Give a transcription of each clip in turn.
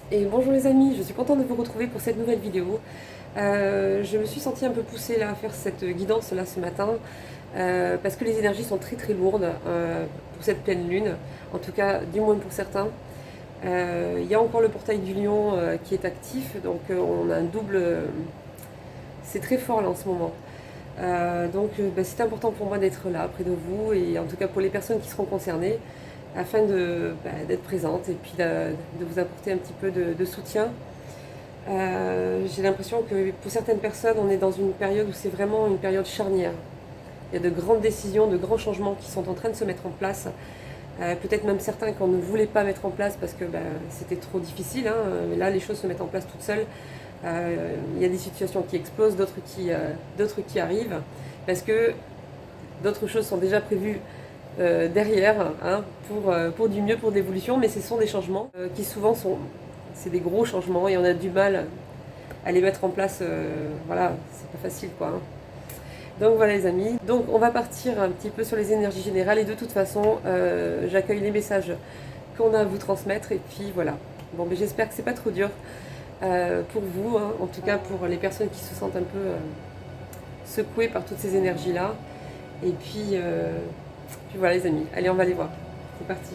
Et bonjour les amis, je suis contente de vous retrouver pour cette nouvelle vidéo. Je me suis sentie un peu poussée là, à faire cette guidance là ce matin parce que les énergies sont très très lourdes pour cette pleine lune, en tout cas du moins pour certains. Il y a encore le portail du lion qui est actif, donc on a un double... c'est très fort là en ce moment. C'est important pour moi d'être là près de vous et en tout cas pour les personnes qui seront concernées afin d'être présente et puis de vous apporter un petit peu de soutien. J'ai l'impression que pour certaines personnes, on est dans une période où c'est vraiment une période charnière. Il y a de grandes décisions, de grands changements qui sont en train de se mettre en place. Peut-être même certains qu'on ne voulait pas mettre en place parce que c'était trop difficile. Mais là, les choses se mettent en place toutes seules. Il y a des situations qui explosent, d'autres qui arrivent. Parce que d'autres choses sont déjà prévues derrière pour du mieux, pour de l'évolution. Mais ce sont des changements qui souvent sont... C'est des gros changements et on a du mal à les mettre en place. Voilà, c'est pas facile quoi. Donc voilà les amis, donc on va partir un petit peu sur les énergies générales et de toute façon j'accueille les messages qu'on a à vous transmettre et puis voilà. Bon mais j'espère que c'est pas trop dur pour vous, en tout cas pour les personnes qui se sentent un peu secouées par toutes ces énergies là. Et puis voilà les amis, allez on va les voir, c'est parti.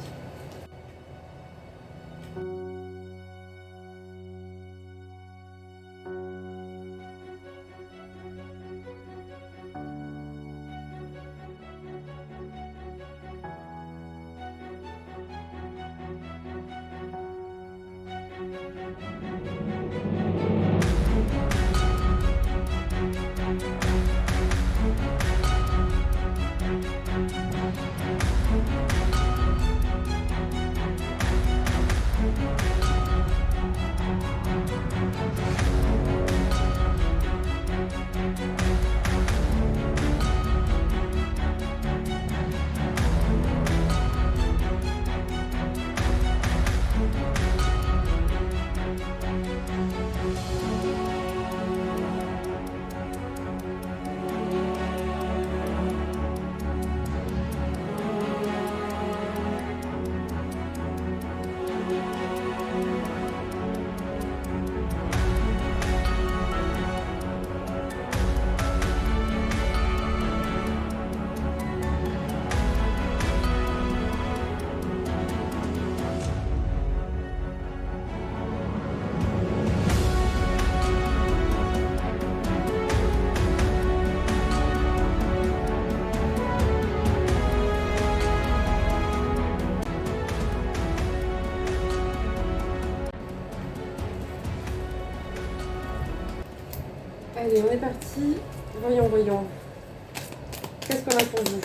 Allez, on est parti. Voyons. Qu'est-ce qu'on a pour vous?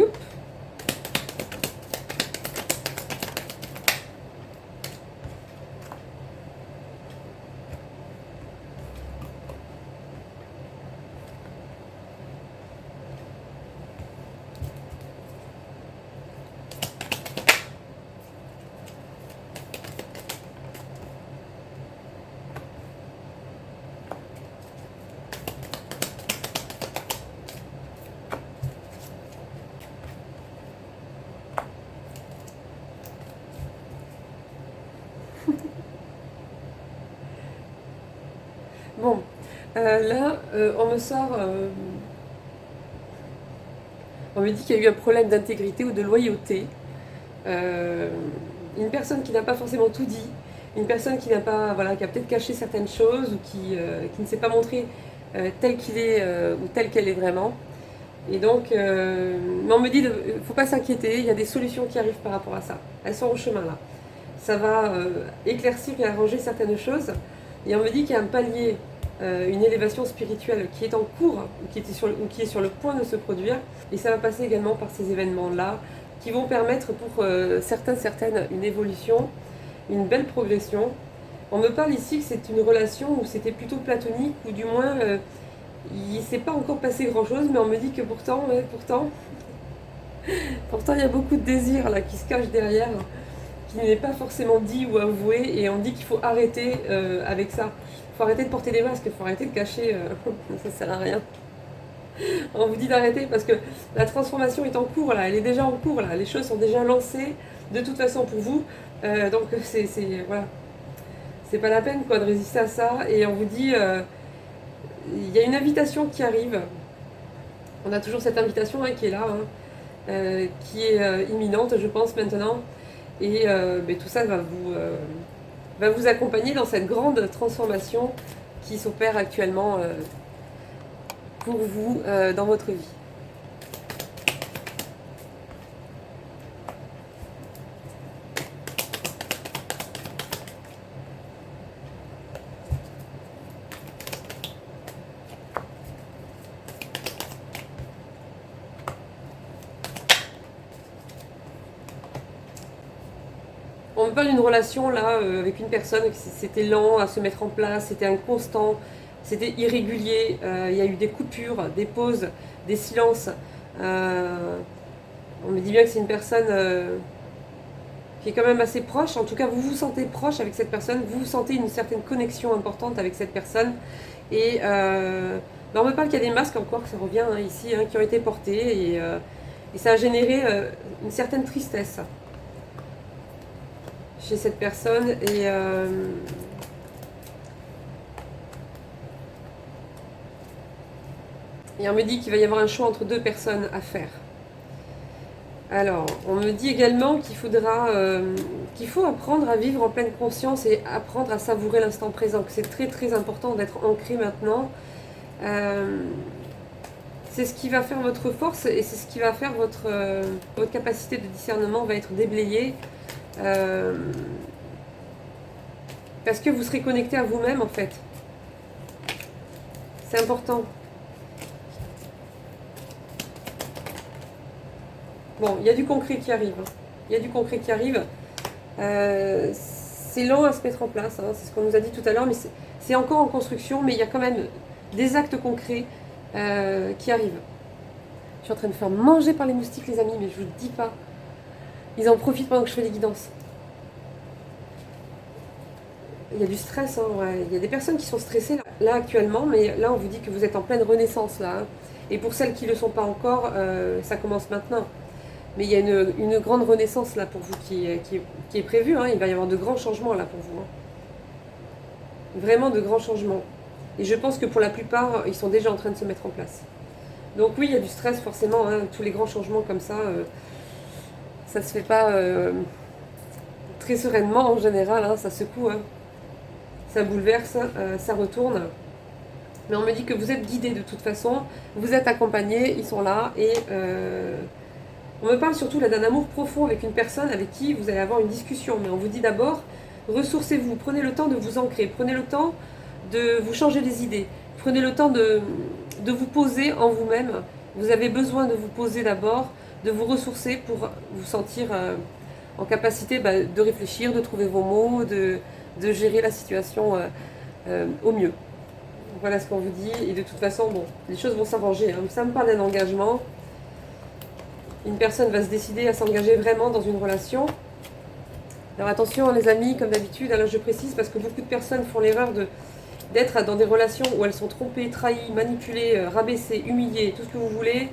Oups. Bon, on me sort... on me dit qu'il y a eu un problème d'intégrité ou de loyauté. Euh, une personne qui n'a pas forcément tout dit, une personne qui n'a pas, voilà, qui a peut-être caché certaines choses ou qui ne s'est pas montré tel qu'il est ou telle qu'elle est vraiment. Et donc, mais on me dit, faut pas s'inquiéter, il y a des solutions qui arrivent par rapport à ça. Elles sont au chemin là. Ça va éclaircir et arranger certaines choses. Et on me dit qu'il y a un palier, une élévation spirituelle qui est en cours, ou qui est sur le point de se produire. Et ça va passer également par ces événements-là, qui vont permettre pour certaines, une évolution, une belle progression. On me parle ici que c'est une relation où c'était plutôt platonique, ou du moins il ne s'est pas encore passé grand-chose, mais on me dit que pourtant il y a beaucoup de désirs là qui se cachent derrière, qui n'est pas forcément dit ou avoué, et on dit qu'il faut arrêter avec ça. Il faut arrêter de porter des masques, il faut arrêter de cacher, ça sert à rien. On vous dit d'arrêter parce que la transformation est en cours, là, elle est déjà en cours, là, les choses sont déjà lancées de toute façon pour vous. Donc voilà, c'est pas la peine quoi, de résister à ça. Et on vous dit, il y a une invitation qui arrive. On a toujours cette invitation qui est là, qui est imminente, je pense, maintenant. Et tout ça va vous accompagner dans cette grande transformation qui s'opère actuellement pour vous dans votre vie. On me parle d'une relation là avec une personne, c'était lent à se mettre en place, c'était inconstant, c'était irrégulier, il y a eu des coupures, des pauses, des silences. On me dit bien que c'est une personne qui est quand même assez proche, en tout cas vous vous sentez proche avec cette personne, vous sentez une certaine connexion importante avec cette personne. Et on me parle qu'il y a des masques encore, ça revient ici, qui ont été portés et ça a généré une certaine tristesse chez cette personne et on me dit qu'il va y avoir un choix entre deux personnes à faire. Alors, on me dit également qu'il faut apprendre à vivre en pleine conscience et apprendre à savourer l'instant présent, que c'est très très important d'être ancré maintenant. C'est ce qui va faire votre force et c'est ce qui va faire votre capacité de discernement va être déblayée. Parce que vous serez connecté à vous-même en fait. C'est important. Bon, il y a du concret qui arrive. Il y a du concret qui arrive. C'est lent à se mettre en place, c'est ce qu'on nous a dit tout à l'heure, mais c'est encore en construction, mais il y a quand même des actes concrets qui arrivent. Je suis en train de me faire manger par les moustiques, les amis, mais je vous le dis pas. Ils en profitent pendant que je fais les guidances. Il y a du stress, ouais. Il y a des personnes qui sont stressées là actuellement, mais là on vous dit que vous êtes en pleine renaissance là. Et pour celles qui ne le sont pas encore, ça commence maintenant. Mais il y a une grande renaissance là pour vous qui est prévue. Il va y avoir de grands changements là pour vous. Vraiment de grands changements. Et je pense que pour la plupart, ils sont déjà en train de se mettre en place. Donc oui, il y a du stress forcément. Tous les grands changements comme ça, ça se fait pas très sereinement en général. Ça secoue. Ça bouleverse, ça retourne. Mais on me dit que vous êtes guidés de toute façon, vous êtes accompagnés, ils sont là. Et on me parle surtout là d'un amour profond avec une personne avec qui vous allez avoir une discussion. Mais on vous dit d'abord, ressourcez-vous, prenez le temps de vous ancrer, prenez le temps de vous changer les idées, prenez le temps de vous poser en vous-même. Vous avez besoin de vous poser d'abord, de vous ressourcer pour vous sentir en capacité de réfléchir, de trouver vos mots, de gérer la situation au mieux. Voilà ce qu'on vous dit. Et de toute façon, bon, les choses vont s'arranger. Ça me parle d'un engagement. Une personne va se décider à s'engager vraiment dans une relation. Alors attention les amis, comme d'habitude, alors je précise parce que beaucoup de personnes font l'erreur d'être dans des relations où elles sont trompées, trahies, manipulées, rabaissées, humiliées, tout ce que vous voulez,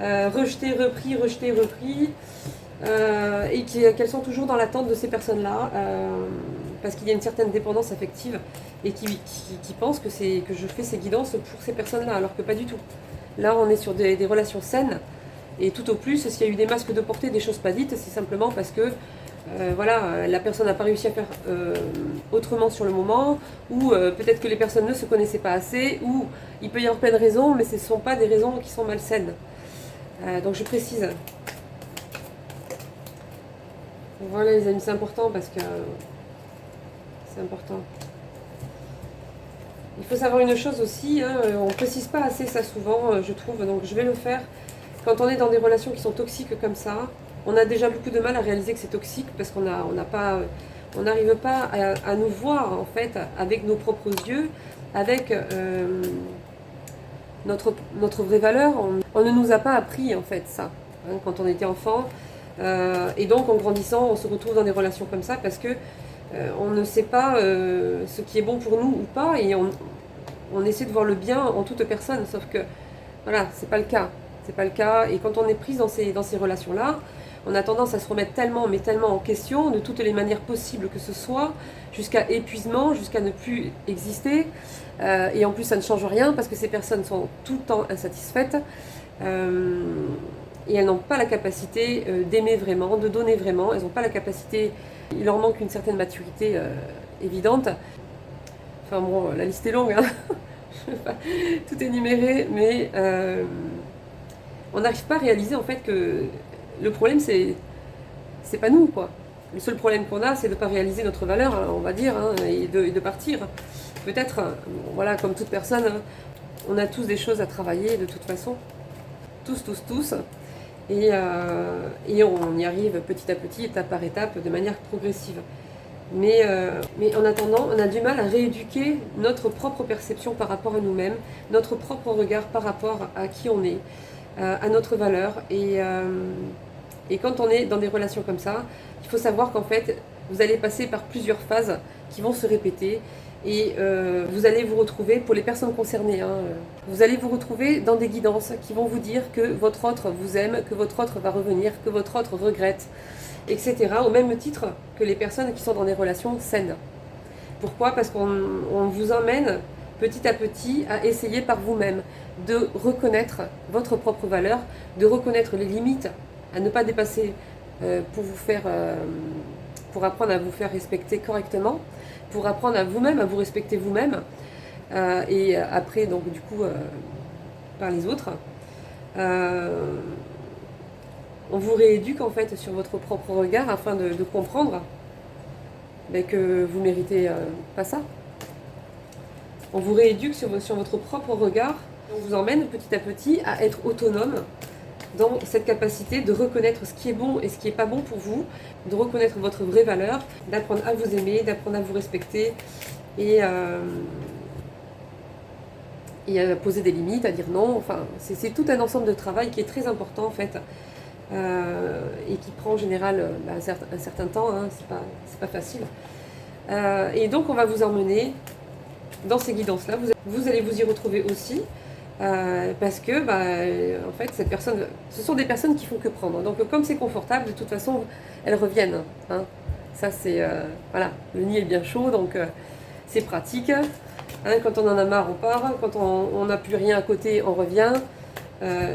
rejetées, repris, et qu'elles sont toujours dans l'attente de ces personnes-là. Parce qu'il y a une certaine dépendance affective et qui pensent que je fais ces guidances pour ces personnes-là, alors que pas du tout. Là, on est sur des relations saines, et tout au plus, s'il y a eu des masques de portée, des choses pas dites, c'est simplement parce que la personne n'a pas réussi à faire autrement sur le moment, ou peut-être que les personnes ne se connaissaient pas assez, ou il peut y avoir plein de raisons, mais ce ne sont pas des raisons qui sont malsaines. Donc je précise. Voilà les amis, c'est important parce que... c'est important. Il faut savoir une chose aussi, on ne précise pas assez ça souvent, je trouve, donc je vais le faire. Quand on est dans des relations qui sont toxiques comme ça, on a déjà beaucoup de mal à réaliser que c'est toxique parce qu'on n'arrive pas à nous voir en fait avec nos propres yeux, avec notre vraie valeur. On ne nous a pas appris en fait ça quand on était enfant. Et donc en grandissant, on se retrouve dans des relations comme ça parce que on ne sait pas ce qui est bon pour nous ou pas, et on essaie de voir le bien en toute personne, sauf que voilà, c'est pas le cas. C'est pas le cas. Et quand on est prise dans ces relations-là, on a tendance à se remettre tellement, mais tellement en question, de toutes les manières possibles que ce soit, jusqu'à épuisement, jusqu'à ne plus exister. Et en plus, ça ne change rien parce que ces personnes sont tout le temps insatisfaites. Et elles n'ont pas la capacité d'aimer vraiment, de donner vraiment. Elles n'ont pas la capacité, il leur manque une certaine maturité évidente. Enfin bon, la liste est longue, hein. Je ne vais pas tout énumérer, mais on n'arrive pas à réaliser en fait que le problème c'est pas nous, quoi. Le seul problème qu'on a, c'est de ne pas réaliser notre valeur, hein, on va dire, hein, et de partir. Peut-être, bon, voilà, comme toute personne, hein, on a tous des choses à travailler de toute façon. Tous. Et on y arrive petit à petit, étape par étape, de manière progressive. Mais en attendant, on a du mal à rééduquer notre propre perception par rapport à nous-mêmes, notre propre regard par rapport à qui on est, à notre valeur. Et quand on est dans des relations comme ça, il faut savoir qu'en fait, vous allez passer par plusieurs phases qui vont se répéter. Et vous allez vous retrouver, pour les personnes concernées, hein, vous allez vous retrouver dans des guidances qui vont vous dire que votre autre vous aime, que votre autre va revenir, que votre autre regrette, etc. Au même titre que les personnes qui sont dans des relations saines. Pourquoi? Parce qu'on vous emmène petit à petit à essayer par vous-même de reconnaître votre propre valeur, de reconnaître les limites, à ne pas dépasser pour apprendre à vous faire respecter correctement, pour apprendre à vous-même, à vous respecter vous-même, et après, donc du coup, par les autres. On vous rééduque en fait sur votre propre regard afin de comprendre que vous méritez pas ça. On vous rééduque sur votre propre regard. On vous emmène petit à petit à être autonome dans cette capacité de reconnaître ce qui est bon et ce qui n'est pas bon pour vous, de reconnaître votre vraie valeur, d'apprendre à vous aimer, d'apprendre à vous respecter et à poser des limites, à dire non. Enfin, c'est tout un ensemble de travail qui est très important en fait. Et qui prend en général un certain temps, hein, c'est pas facile. Et donc on va vous emmener dans ces guidances-là, vous allez vous y retrouver aussi, parce que en fait ce sont des personnes qui font que prendre. Donc comme c'est confortable, de toute façon elles reviennent. Hein. Ça c'est voilà, le nid est bien chaud, donc c'est pratique. Hein, quand on en a marre, on part. Quand on n'a plus rien à côté, on revient.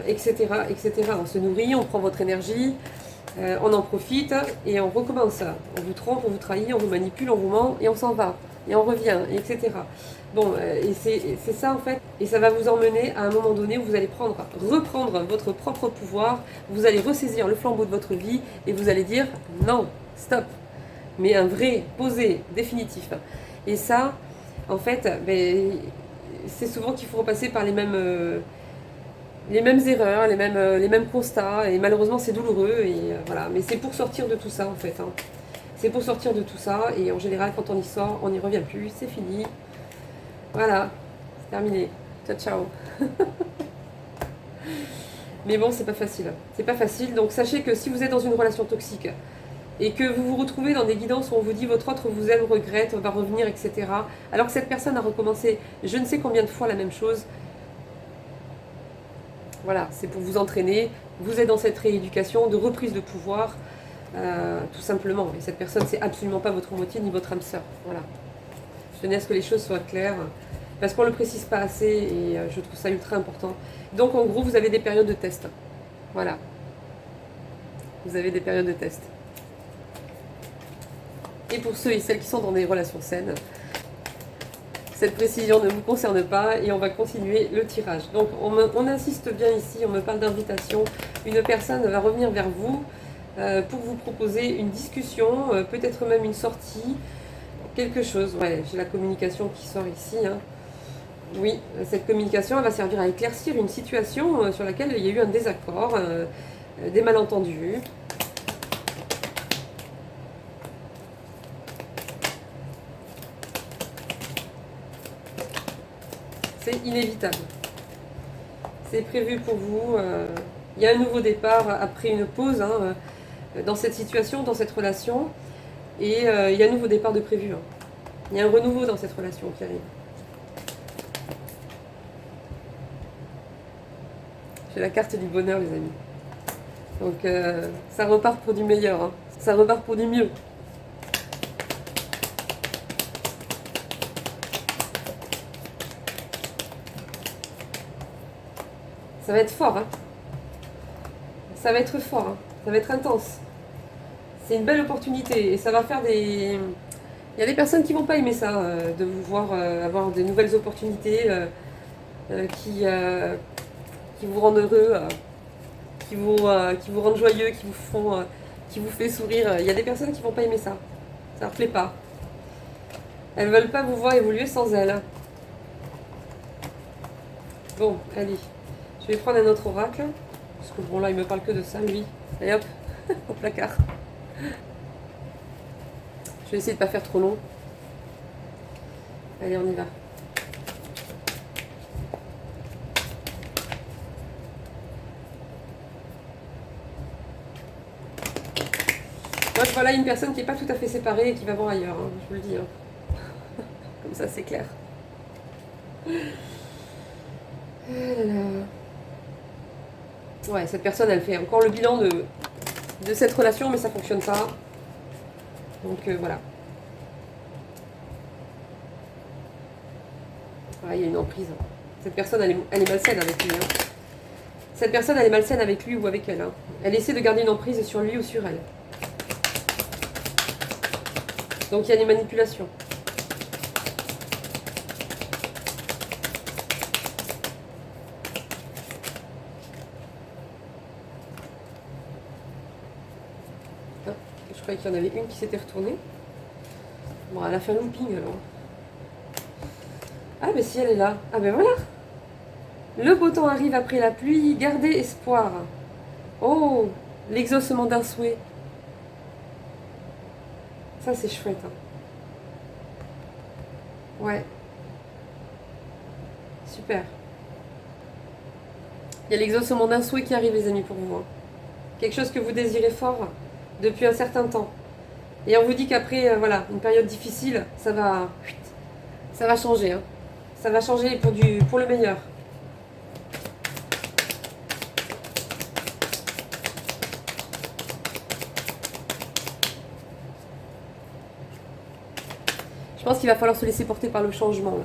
Etc. On se nourrit, on prend votre énergie, on en profite et on recommence. On vous trompe, on vous trahit, on vous manipule, on vous ment et on s'en va. Et on revient, etc. Bon, et c'est ça en fait. Et ça va vous emmener à un moment donné où vous allez reprendre votre propre pouvoir, vous allez ressaisir le flambeau de votre vie et vous allez dire non, stop. Mais un vrai, posé, définitif. Et ça, en fait, c'est souvent qu'il faut repasser par les mêmes erreurs, les mêmes constats, et malheureusement c'est douloureux, et voilà. Mais c'est pour sortir de tout ça en fait. Hein. C'est pour sortir de tout ça, et en général quand on y sort, on n'y revient plus, c'est fini. Voilà, c'est terminé. Ciao, ciao. Mais bon, c'est pas facile. C'est pas facile, donc sachez que si vous êtes dans une relation toxique, et que vous vous retrouvez dans des guidances où on vous dit votre autre vous aime, regrette, va revenir, etc., alors que cette personne a recommencé je ne sais combien de fois la même chose, voilà, c'est pour vous entraîner, vous êtes dans cette rééducation de reprise de pouvoir, tout simplement. Et cette personne, c'est absolument pas votre moitié ni votre âme sœur. Voilà. Je tenais à ce que les choses soient claires, parce qu'on ne le précise pas assez, et je trouve ça ultra important. Donc en gros, vous avez des périodes de test. Voilà. Vous avez des périodes de test. Et pour ceux et celles qui sont dans des relations saines, cette précision ne vous concerne pas et on va continuer le tirage. Donc on insiste bien ici, on me parle d'invitation. Une personne va revenir vers vous pour vous proposer une discussion, peut-être même une sortie, quelque chose. Ouais, j'ai la communication qui sort ici. Hein. Oui, cette communication elle va servir à éclaircir une situation sur laquelle il y a eu un désaccord, des malentendus. C'est inévitable. C'est prévu pour vous. Il y a un nouveau départ après une pause hein, dans cette situation, dans cette relation. Et il y a un nouveau départ de prévu. Hein. Il y a un renouveau dans cette relation qui arrive. J'ai la carte du bonheur, les amis. Donc ça repart pour du meilleur. Hein. Ça repart pour du mieux. Ça va être fort. Hein. Ça va être fort. Hein. Ça va être intense. C'est une belle opportunité. Et ça va faire des... Il y a des personnes qui vont pas aimer ça, de vous voir avoir de nouvelles opportunités qui vous rendent heureux, qui vous rendent joyeux, qui vous fait sourire. Il y a des personnes qui vont pas aimer ça. Ça leur plaît pas. Elles veulent pas vous voir évoluer sans elles. Bon, allez. Je vais prendre un autre oracle. Parce que bon, là, il me parle que de ça, lui. Allez hop, au placard. Je vais essayer de pas faire trop long. Allez, on y va. Moi, je vois là une personne qui n'est pas tout à fait séparée et qui va voir ailleurs, hein, je vous le dis. Hein. Comme ça, c'est clair. Ah là là. Ouais, cette personne, elle fait encore le bilan de cette relation, mais ça fonctionne pas. Donc voilà. Ah, il y a une emprise. Cette personne, elle est malsaine avec lui. Hein. Cette personne, elle est malsaine avec lui ou avec elle. Hein. Elle essaie de garder une emprise sur lui ou sur elle. Donc il y a des manipulations. Ah, je croyais qu'il y en avait une qui s'était retournée. Bon, elle a fait un looping alors. Ah, mais si elle est là. Ah, ben voilà. Le beau temps arrive après la pluie, gardez espoir. Oh, l'exaucement d'un souhait. Ça, c'est chouette. Hein. Ouais. Super. Il y a l'exaucement d'un souhait qui arrive, les amis, pour vous. Hein. Quelque chose que vous désirez fort depuis un certain temps. Et on vous dit qu'après, voilà, une période difficile, ça va changer. Hein. Ça va changer pour le meilleur. Je pense qu'il va falloir se laisser porter par le changement. Là.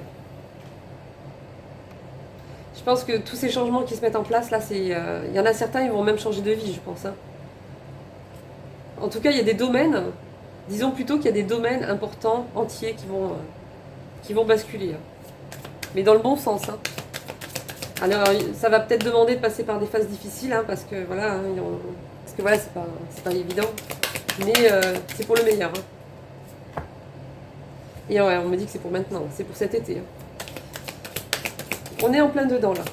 Je pense que tous ces changements qui se mettent en place, là, il y en a certains, ils vont même changer de vie, je pense. Hein. En tout cas, il y a des domaines, disons plutôt qu'il y a des domaines importants, entiers, qui vont basculer. Hein. Mais dans le bon sens. Hein. Alors, ça va peut-être demander de passer par des phases difficiles, hein, parce que voilà, hein, c'est pas évident. Mais c'est pour le meilleur. Hein. Et ouais, on me dit que c'est pour maintenant, c'est pour cet été. Hein. On est en plein dedans là.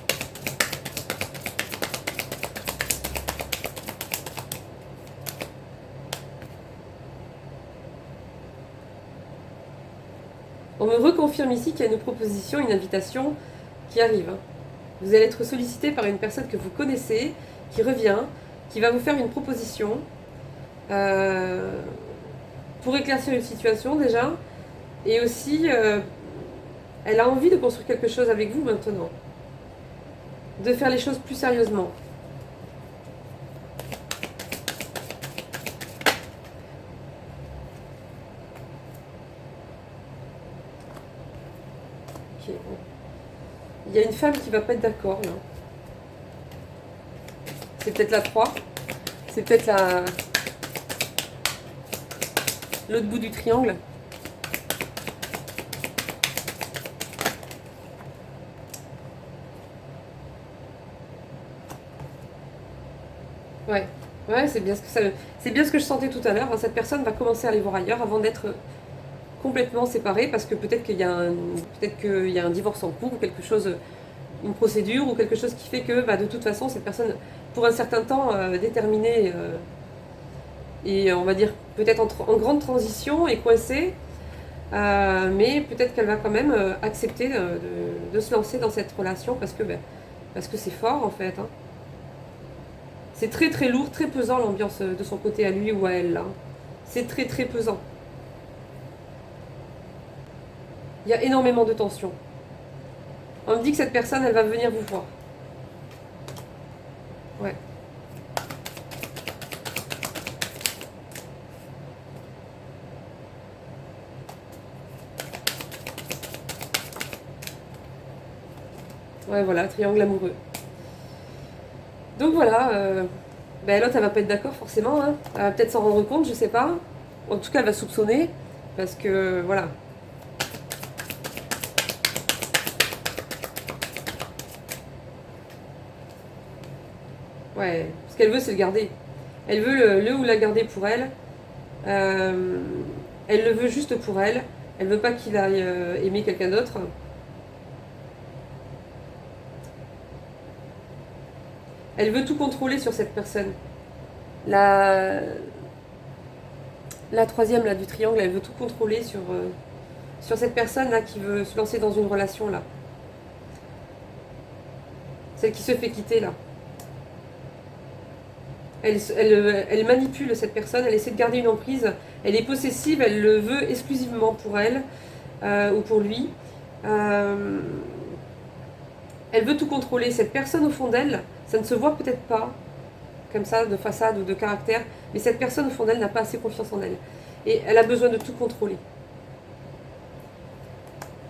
On me reconfirme ici qu'il y a une proposition, une invitation qui arrive. Hein. Vous allez être sollicité par une personne que vous connaissez, qui revient, qui va vous faire une proposition pour éclaircir une situation déjà. Et aussi, elle a envie de construire quelque chose avec vous maintenant. De faire les choses plus sérieusement. Ok, bon. Il y a une femme qui va pas être d'accord là. C'est peut-être la 3. C'est peut-être l'autre bout du triangle. Ouais, ouais, c'est bien ce que je sentais tout à l'heure. Cette personne va commencer à aller voir ailleurs avant d'être complètement séparée, parce que peut-être qu'il y a un divorce en cours ou quelque chose, une procédure ou quelque chose qui fait que de toute façon cette personne, pour un certain temps déterminé et on va dire peut-être en grande transition et coincée, mais peut-être qu'elle va quand même accepter de se lancer dans cette relation parce que c'est fort en fait. Hein. C'est très très lourd, très pesant l'ambiance de son côté à lui ou à elle là. C'est très très pesant. Il y a énormément de tension. On me dit que cette personne, elle va venir vous voir. Ouais. Ouais, voilà, triangle amoureux. Donc voilà, ben l'autre, elle va pas être d'accord forcément. Hein. Elle va peut-être s'en rendre compte, je sais pas. En tout cas, elle va soupçonner. Parce que, voilà. Ouais, ce qu'elle veut, c'est le garder. Elle veut le ou la garder pour elle. Euh, Elle le veut juste pour elle. Elle veut pas qu'il aille aimer quelqu'un d'autre. Elle veut tout contrôler sur cette personne. La, la troisième là, du triangle, elle veut tout contrôler sur cette personne là qui veut se lancer dans une relation là. Celle qui se fait quitter là. Elle manipule cette personne, elle essaie de garder une emprise, elle est possessive, elle le veut exclusivement pour elle ou pour lui. Euh, Elle veut tout contrôler. Cette personne au fond d'elle, ça ne se voit peut-être pas, comme ça, de façade ou de caractère, mais cette personne au fond d'elle n'a pas assez confiance en elle. Et elle a besoin de tout contrôler.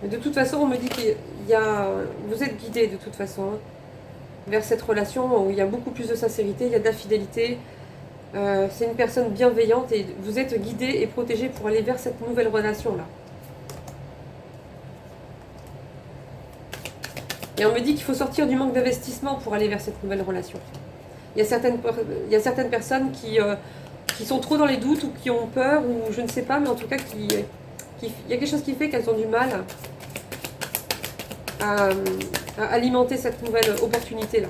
Mais de toute façon, on me dit qu'il y a... Vous êtes guidé de toute façon hein, vers cette relation où il y a beaucoup plus de sincérité, il y a de la fidélité. C'est une personne bienveillante et vous êtes guidé et protégé pour aller vers cette nouvelle relation-là. Et on me dit qu'il faut sortir du manque d'investissement pour aller vers cette nouvelle relation. Il y a certaines personnes qui sont trop dans les doutes ou qui ont peur ou je ne sais pas, mais en tout cas il y a quelque chose qui fait qu'elles ont du mal à, à alimenter cette nouvelle opportunité-là.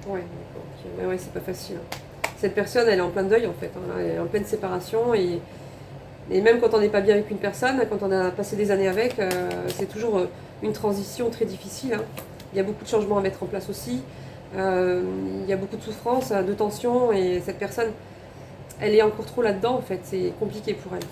Ouais, d'accord. Okay. Ouais, c'est pas facile. Cette personne, elle est en plein deuil en fait. Hein. Elle est en pleine séparation et même quand on n'est pas bien avec une personne, quand on a passé des années avec, c'est toujours une transition très difficile. Hein. Il y a beaucoup de changements à mettre en place aussi. Il y a beaucoup de souffrance, de tension et cette personne, elle est encore trop là-dedans en fait. C'est compliqué pour elle.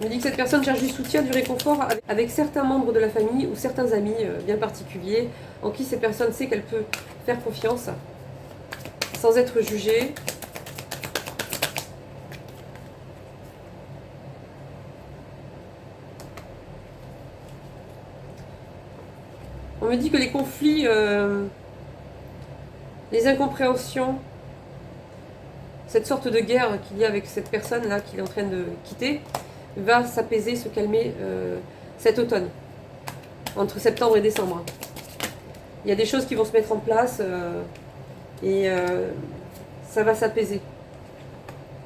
On me dit que cette personne cherche du soutien, du réconfort avec certains membres de la famille ou certains amis bien particuliers en qui cette personne sait qu'elle peut faire confiance sans être jugée. On me dit que les conflits, les incompréhensions, cette sorte de guerre qu'il y a avec cette personne-là qu'il est en train de quitter, va s'apaiser, se calmer cet automne, entre septembre et décembre. Il y a des choses qui vont se mettre en place et ça va s'apaiser.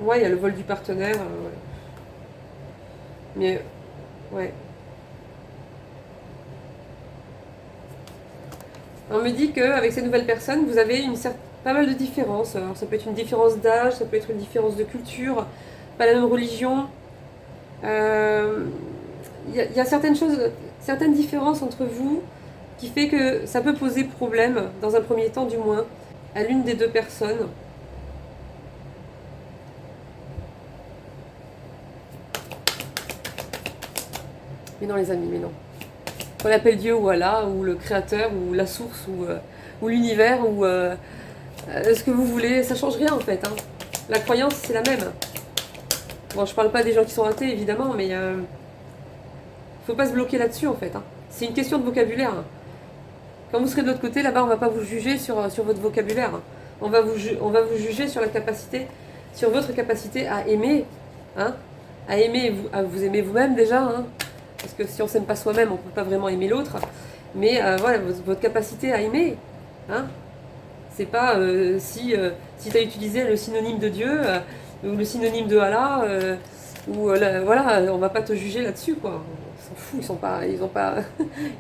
Ouais, il y a le vol du partenaire. Ouais. Mais, ouais. On me dit qu'avec ces nouvelles personnes, vous avez pas mal de différences. Alors, ça peut être une différence d'âge, ça peut être une différence de culture, pas la même religion. Y a certaines choses, certaines différences entre vous qui fait que ça peut poser problème, dans un premier temps du moins, à l'une des deux personnes. Mais non les amis, mais non. Qu'on appelle Dieu ou Allah, ou le Créateur, ou la source, ou l'univers, ou ce que vous voulez, ça change rien en fait. Hein. La croyance, c'est la même. Bon, je parle pas des gens qui sont athées, évidemment, mais faut pas se bloquer là-dessus en fait. Hein. C'est une question de vocabulaire. Hein. Quand vous serez de l'autre côté, là-bas, on va pas vous juger sur votre vocabulaire. Hein. On va vous juger sur la capacité, sur votre capacité à aimer, hein, à vous aimer vous-même déjà, hein, parce que si on s'aime pas soi-même, on peut pas vraiment aimer l'autre. Mais voilà, votre capacité à aimer, hein, c'est pas si tu as utilisé le synonyme de Dieu ou le synonyme de Allah, voilà, on va pas te juger là-dessus, quoi. On s'en fout, ils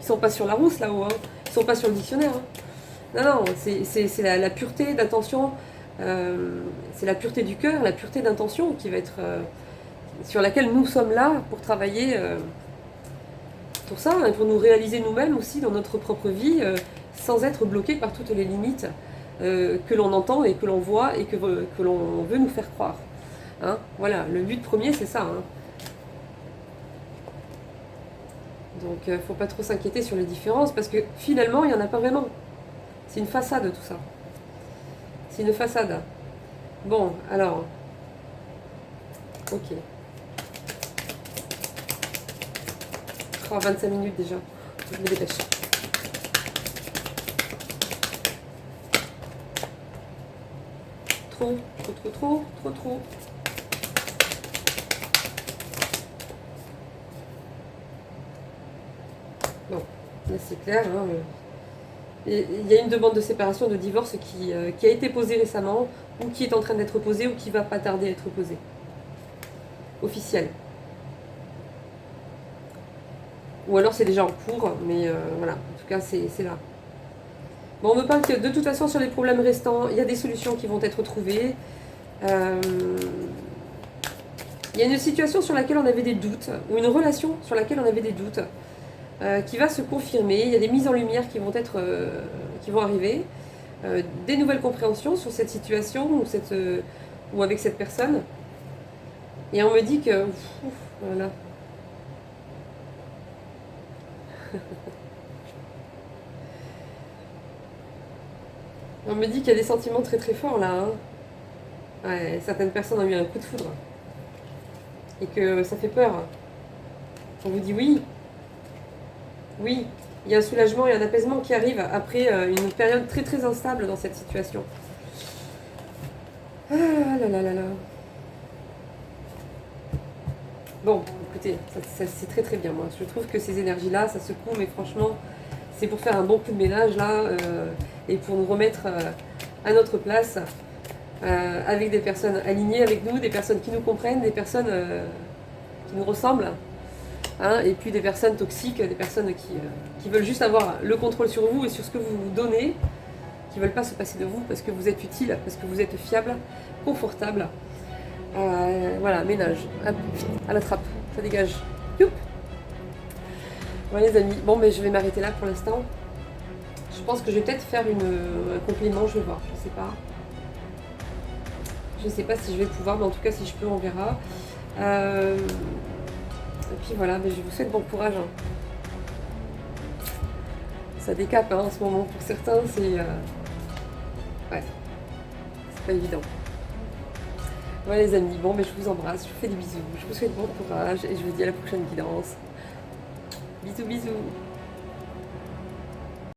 sont pas sur la rousse là-haut, hein. Ils sont pas sur le dictionnaire. Hein. Non, c'est la pureté d'intention, c'est la pureté du cœur, la pureté d'intention qui va être sur laquelle nous sommes là pour travailler pour ça, hein, pour nous réaliser nous-mêmes aussi dans notre propre vie, sans être bloqués par toutes les limites que l'on entend et que l'on voit et que l'on veut nous faire croire. Hein, voilà, le but premier, c'est ça. Hein. Donc, faut pas trop s'inquiéter sur les différences parce que finalement, il n'y en a pas vraiment. C'est une façade tout ça. C'est une façade. Bon, alors. Ok. Oh, 25 minutes déjà. Je me dépêche. Trop. Bon, là c'est clair. Hein. Il y a une demande de séparation, de divorce qui a été posée récemment, ou qui est en train d'être posée, ou qui va pas tarder à être posée. Officielle. Ou alors c'est déjà en cours, mais voilà, en tout cas c'est là. Bon, on me parle que de toute façon sur les problèmes restants, il y a des solutions qui vont être trouvées. Il y a une situation sur laquelle on avait des doutes, ou une relation sur laquelle on avait des doutes, qui va se confirmer. Il y a des mises en lumière qui vont arriver, des nouvelles compréhensions sur cette situation ou avec cette personne. Et on me dit que voilà. On me dit qu'il y a des sentiments très très forts là. Hein. Ouais, certaines personnes ont eu un coup de foudre et que ça fait peur. On vous dit oui, oui, il y a un soulagement et un apaisement qui arrive après une période très très instable dans cette situation. Ah là là là là. Bon, écoutez, c'est très très bien. Moi, je trouve que ces énergies-là, ça secoue, mais franchement, c'est pour faire un bon coup de ménage là et pour nous remettre à notre place avec des personnes alignées avec nous, des personnes qui nous comprennent, des personnes qui nous ressemblent. Hein, et puis des personnes toxiques, des personnes qui veulent juste avoir le contrôle sur vous et sur ce que vous vous donnez, qui ne veulent pas se passer de vous parce que vous êtes utile, parce que vous êtes fiable, confortable. Voilà, ménage, hop, à la trappe, ça dégage. Youp. Voilà les amis, bon mais je vais m'arrêter là pour l'instant. Je pense que je vais peut-être faire un complément, je vais voir, je sais pas. Je sais pas si je vais pouvoir, mais en tout cas si je peux, on verra. Et puis voilà, mais je vous souhaite bon courage. Hein. Ça décape hein, en ce moment pour certains, c'est ouais, c'est pas évident. Voilà les amis, bon mais je vous embrasse, je vous fais des bisous, je vous souhaite bon courage et je vous dis à la prochaine guidance. Bisous bisous.